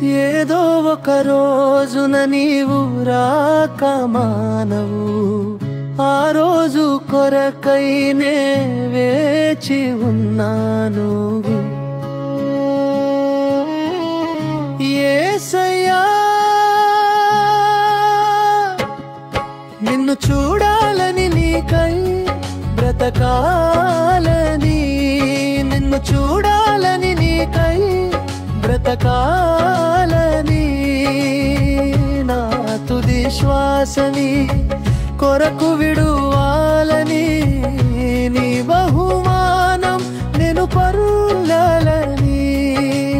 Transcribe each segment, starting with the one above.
ఏదో ఒక రోజున నీవు రాక మానవు, ఆ రోజు కొరకైనే వేచి ఉన్నాను. యేసయ్యా నిన్ను చూడాలని, నీకై బ్రతకాలని, నిన్ను చూడాలని, నీకై బ్రతకాలని, నా తుది శ్వాసని కొరకు విడువాలని, నీ బహుమానం నేను పొందాలని,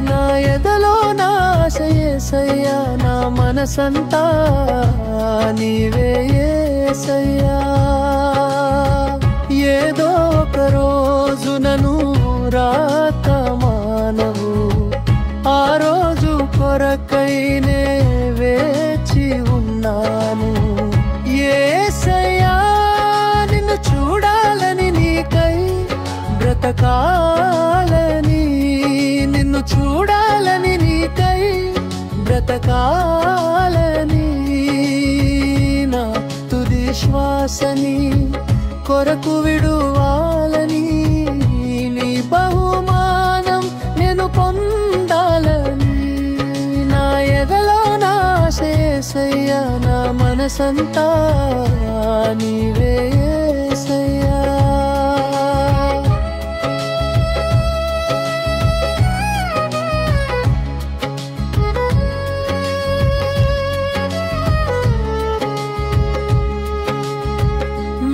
నా ఎదలో నా ఆశ యేసయ్యా, నా మనసంతా నీవే యేసయ్యా. ఏదో ఒక రోజున నువ్వు రాక మానవు, ఆ రోజు కొరకైనే వేచి ఉన్నాను. యేసయ్యా నిన్ను చూడాలని, నీకై బ్రతకాలని, నిన్ను చూడాలని, నీకై బ్రతకాలని, నా తుది శ్వాసని కొరకు విడువాలని, నీ బహుమానం నేను పొందాలని, నా ఎదలో నా ఆశ యేసయ్యా, నా మనసంతా నీవే యేసయ్యా.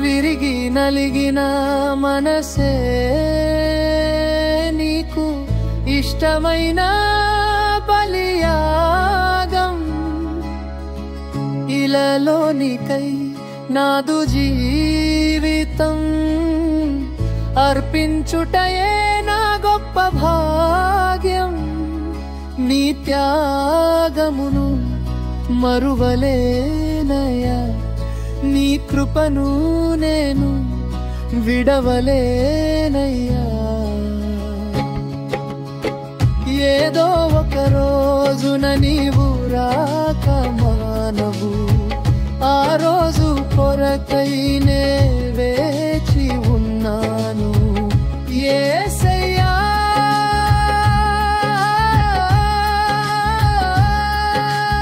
విరిగి నలిగిన మనసే నీకు ఇష్టమైన బలియాగం, ఇలలోనికై నాదు జీవితం అర్పించుటయే నా గొప్ప భాగ్యం. నీ త్యాగమును మరువలేనయ్యా, నీ కృపను నేను విడవలేనయ్యా. ఏదో ఒక రోజున నీవు రాక మానవు, ఆ రోజు కొరకైనే వేచి ఉన్నాను. యేసయ్యా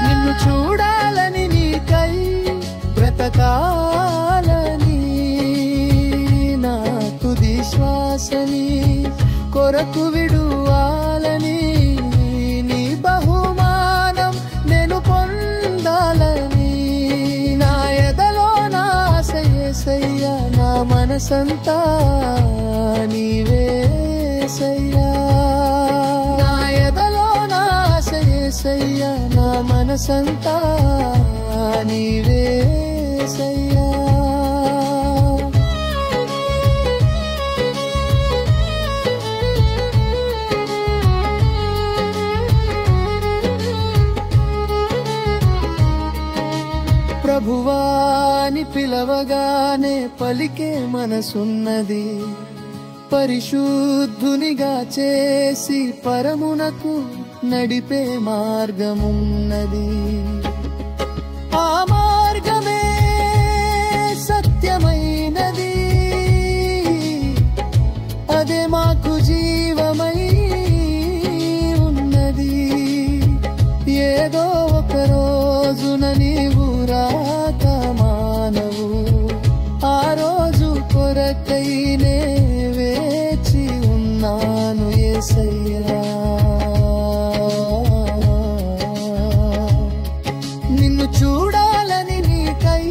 నిన్ను చూడాలని, నీకై బ్రతకాలని, నా తుది శ్వాసని కొరకు విడువాలని, నీ బహుమానం నేను పొందాలని, నా ఎదలో నా ఆశ యేసయ్యా, నా మనసంతా నీవే యేసయ్యా. నా ఎదలో నా ఆశ యేసయ్యా, నా మనసంతా నీవే యేసయ్యా. ప్రభువాని పిలవగానే పలికే మనసున్నది, పరిశుద్ధునిగా చేసి పరమునకు నడిపే మార్గమున్నది. ఆ మార్గమే సత్యమైనది, అదే మాకు జీవమై ఉన్నది. ఏదో ఒక రోజున నీవు రాక మానవు, ఆ రోజు కొరకైనే వేచి ఉన్నాను యేసయ్యా. నిన్ను చూడాలని, నీకై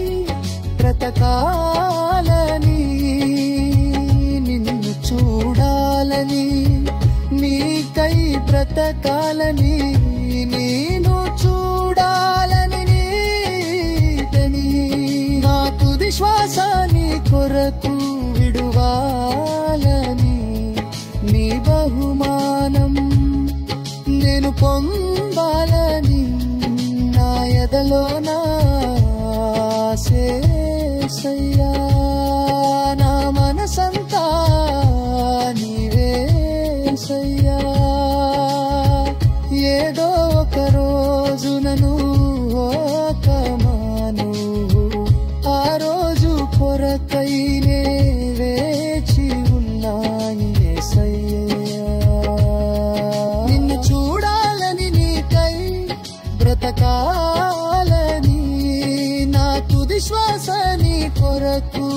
బ్రతకాలని, నిన్ను చూడాలని, నీకై బ్రతకాలని, నేను చూడాలని, నీకని నా తుది శ్వాసని కొరకు విడువాలని, నీ బహుమానం నేను పొందాలని, నా ఎదలో నా ఆశ యేసయ్యా, నా మనసంతా నీవే యేసయ్యా. ఏదో ఒక రోజు నా తుది శ్వాస నీ కొరకు